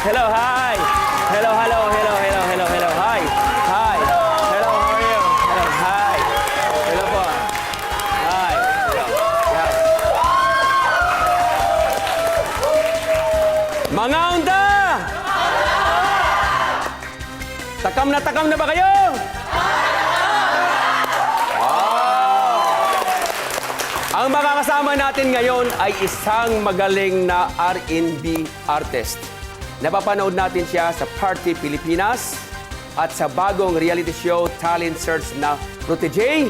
Hello, hi. Hello, hello, hello, hello, hello, hello. Hi. Hi. Hello, how are you? Hello, hi. Hello po. Hi. Hello. Yeah. Mga unta! Takam na ba kayo? Ang makakasama natin ngayon ay isang magaling na R&B artist. Napapanood natin siya sa Party Pilipinas at sa bagong reality show Talent Search na Protege.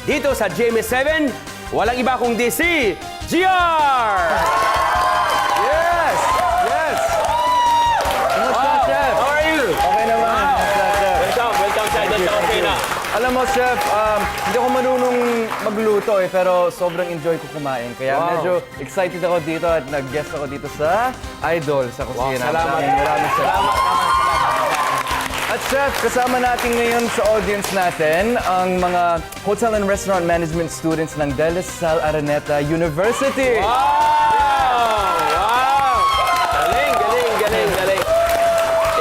Dito sa GMA7, walang iba kundi si GR! Yes! Yes! Kumusta, Chef? How are you? Okay naman. Kumusta, Chef? Welcome sa Idol sa Ocarina. Alam mo, Chef, hindi ako marunong magluto pero sobrang enjoy ko kumain. Kaya Wow. medyo excited ako dito at nag-guest ako dito sa Idol sa kusina. Salamat. Maraming salamat. At Chef, kasama natin ngayon sa audience natin ang mga Hotel and Restaurant Management students ng De La Salle Araneta University. Wow! Wow! Galing.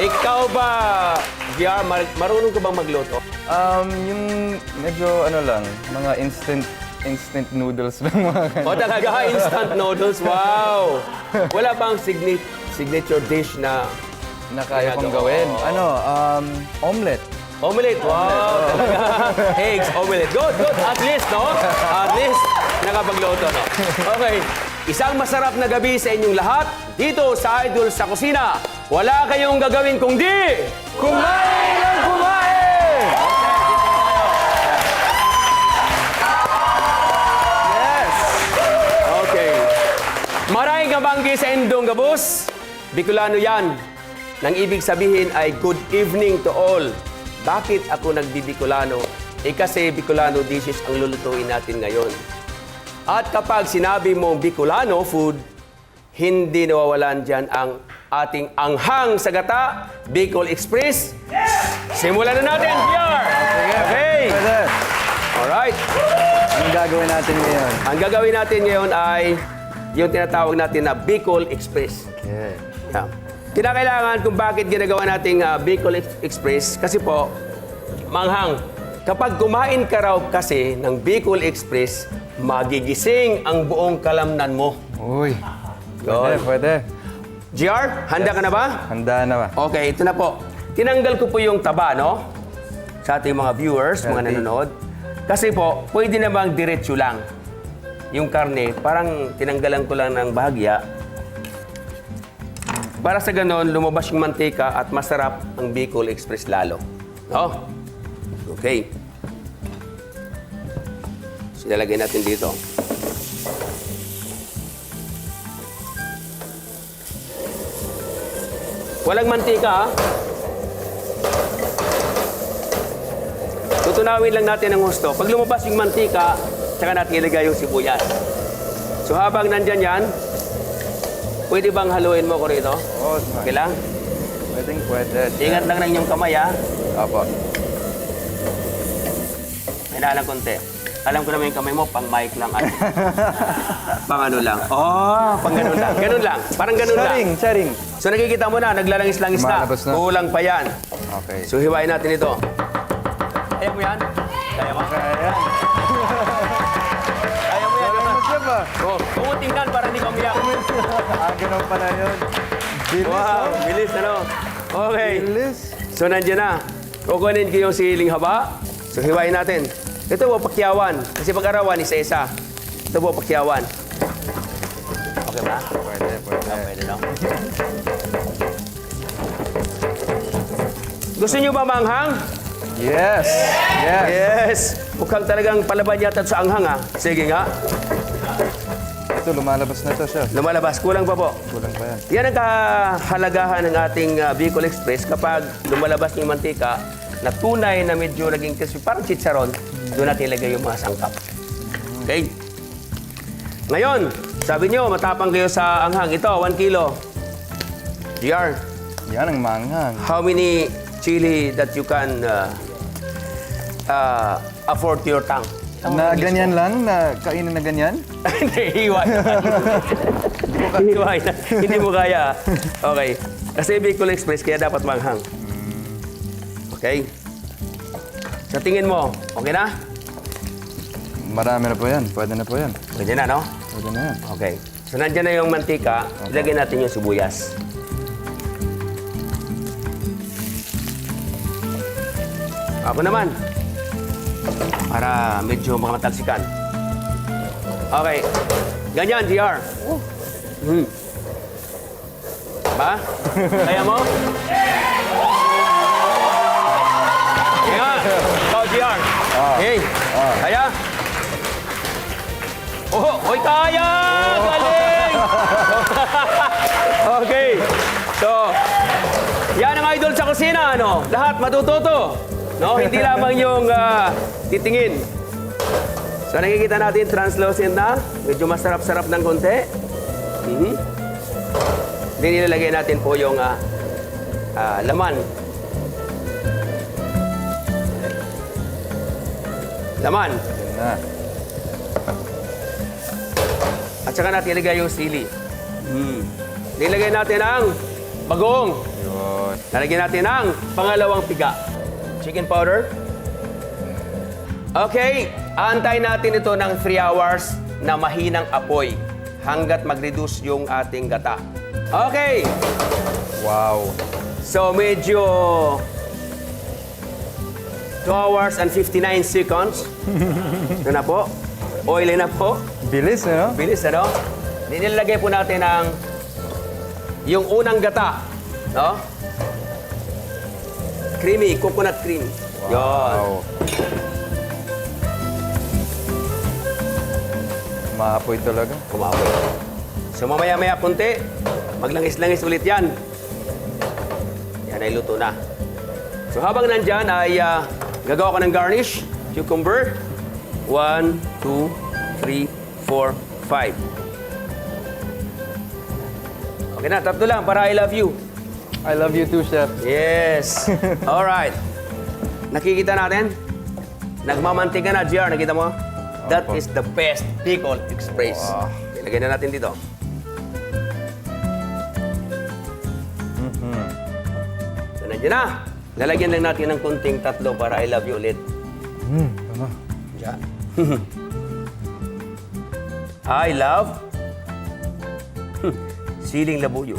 Ikaw ba, GR, marunong ka bang magluto? Yung medyo mga instant noodles lang mga ganyan. O talaga, instant noodles, wow! Wala bang signature dish na Na kaya kong ginagawa? gawin. Omelette. omelette? Wow! Talaga, eggs, omelette. Good. At least, no? At least, nakapagluto, no? Okay. Isang masarap na gabi sa inyong lahat. Dito sa Idol sa Kusina, wala kayong gagawin kundi Kumain ng kumain! Yes! Okay. Maraming kabanggi sa Indong Gabus. Bicolano yan. Nang ibig sabihin ay good evening to all. Bakit ako nagbibicolano? Kasi Bicolano dishes ang lulutuin natin ngayon. At kapag sinabi mong Bicolano food, hindi nawawalan dyan ang ating anghang sa gata, Bicol Express. Simulan na natin, PR! Okay. Pwede. Alright. Anong gagawin natin ngayon? Ang gagawin natin ngayon ay yung tinatawag natin na Bicol Express. Okay. Yeah. Kinakailangan kung bakit ginagawa nating Bicol Express kasi po, manghang, kapag kumain ka raw kasi ng Bicol Express, magigising ang buong kalamnan mo. Uy. Yun. Pwede. GR, handa ka na ba? Handa na ba? Okay, ito na po. Tinanggal ko po yung taba, no? Sa ating mga viewers, mga Healthy. nanonood. Kasi po, pwede namang diretso lang. Yung karne, parang tinanggalan ko lang ng bahagya. Para sa ganon, lumabas yung mantika at masarap ang Bicol Express lalo. No? Okay. So, ilalagay natin dito. Walang mantika, ha? Tutunawin lang natin ang gusto. Pag lumabas yung mantika, saka natin ilagay yung sibuyas. So habang nandyan yan, pwede bang haluin mo ko rito? Oh, Okay lang? pwede. Ingat lang ng inyong kamay, ha? Apo. Hinalang konti. Alam ko naman yung kamay mo, pang mic lang. Pang ano lang. Oh, pang ganun lang. Ganun lang. Parang ganun lang. Sharing. So nakikita mo na, naglalangis-langis na. Lumalabas na. Kulang pa yan. Okay. So hiwain natin ito. Kaya mo yan? Kaya mo? Kaya. Kaya mo yan? Ano, Chef, ah? Oh, tumutingnan para hindi ka umiyak. Ganun pala yun. Bilis, Wow, oh. bilis ano? Okay. Bilis. So nandiyan na. Kukunin ko yung siling haba. So hiwain natin. Ito po pakyawan. Kasi pag-arawan, isa-isa. Ito po pakyawan. Okay ba? Pwede. Pwede no? Gusto niyo ba manghang? Yes. Yes. Mukhang talagang palaban yata sa anghang, ha? Sige nga. Ito, lumalabas na ito, Chef. Lumalabas. Kulang pa po. Kulang pa yan. Yan ang kahalagahan ng ating Bicol Express kapag lumalabas yung mantika na tunay na medyo naging crispy, parang chicharon, doon natin ilagay yung mga sangkap. Okay? Ngayon, sabi nyo, matapang kayo sa anghang. Ito, 1 kilo. GR, Yan ang manghang. how many chili that you can afford to your tongue? Na ganyan lang? Na kainin na ganyan? Hindi, hiwa. Hindi mo kaya. Okay. Kasi Bicol Express, kaya dapat manghang. Okay. Sa tingin mo, okay na? Marami na po yan. Pwede na po yan. Pwede na, no? Pwede na yan. Okay. So, nandiyan na yung mantika. Ilagay natin yung sibuyas. Ako naman. Para medyo makatalsikan. Okay. Ganyan, GR. Ba? Kaya mo? Kaya. Ikaw, GR. Hey. Kaya? Oh, hoy, kaya! Galing! Okay. So, yan ang idol sa kusina, ano? Lahat matututo. No? Hindi lamang yung titingin. So, nakikita natin, translucent na. Medyo masarap-sarap ng konti. Then, nilalagay natin po yung laman. Laman. Yan na. At saka natin ilagay yung sili. Nilagay natin ang bagoong. Yun. Nalagyan natin ang pangalawang piga. Chicken powder. Okay, antay natin ito ng 3 hours na mahinang apoy hanggat mag-reduce yung ating gata. Okay, Wow. so medyo 2 hours and 59 seconds. Ito na po. Oily na po. Bilis, no? Bilis, ano? Nilagay po natin ang yung unang gata, no? Creamy, coconut cream. Yun. Wow. Maapoy talaga. Kumapoy. So mamaya-maya kunti, maglangis-langis ulit yan. Yan ay luto na. So habang nandyan ay gagawa ko ng garnish. Cucumber. 1, 2, 3, 4, 5. Okay na, tatlo lang para I love you. I love you too, Chef. Yes. All right. Nakikita natin? Nagmamantika na, GR. Nakita mo? That Opo. is the best Bicol Express. Wow. Ilagay na natin dito. So, nandiyan na. Lalagyan lang natin ng kunting tatlo para I love you ulit. Tama. Diyan. I love siling labuyo.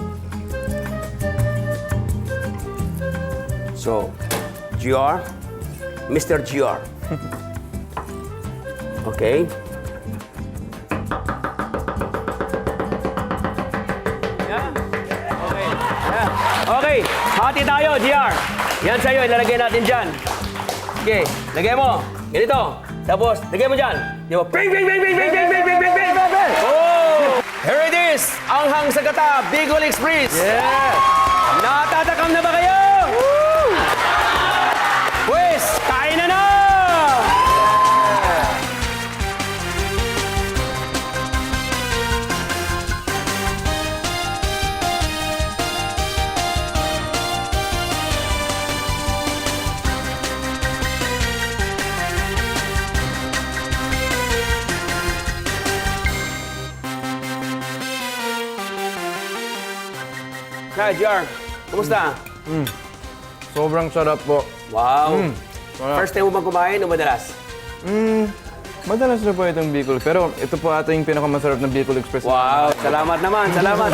So, GR, Mr. GR. Okay. Yeah. Okay. Yeah. Okay, hati tayo, GR. Yan sa'yo, ilalagay natin dyan. Okay, lagay mo. Ganito. Tapos, lagay mo dyan. Di ba? Bing, bing, bing, bing, bing, bing, bing, bing, bing, bing, bing, bing. Oh! Here it is, ang Hang sa Gata, Bicol Express. Yeah! Natatakam na ba kayo? Pues, kain na na! Hi, JR. Kumusta? Sobrang sarap po. Wow. Sarap. First time mo bang kumain o madalas? Madalas na po itong Bicol. Pero ito po ata yung pinakamasarap na Bicol Express. Wow. Salamat naman. Salamat.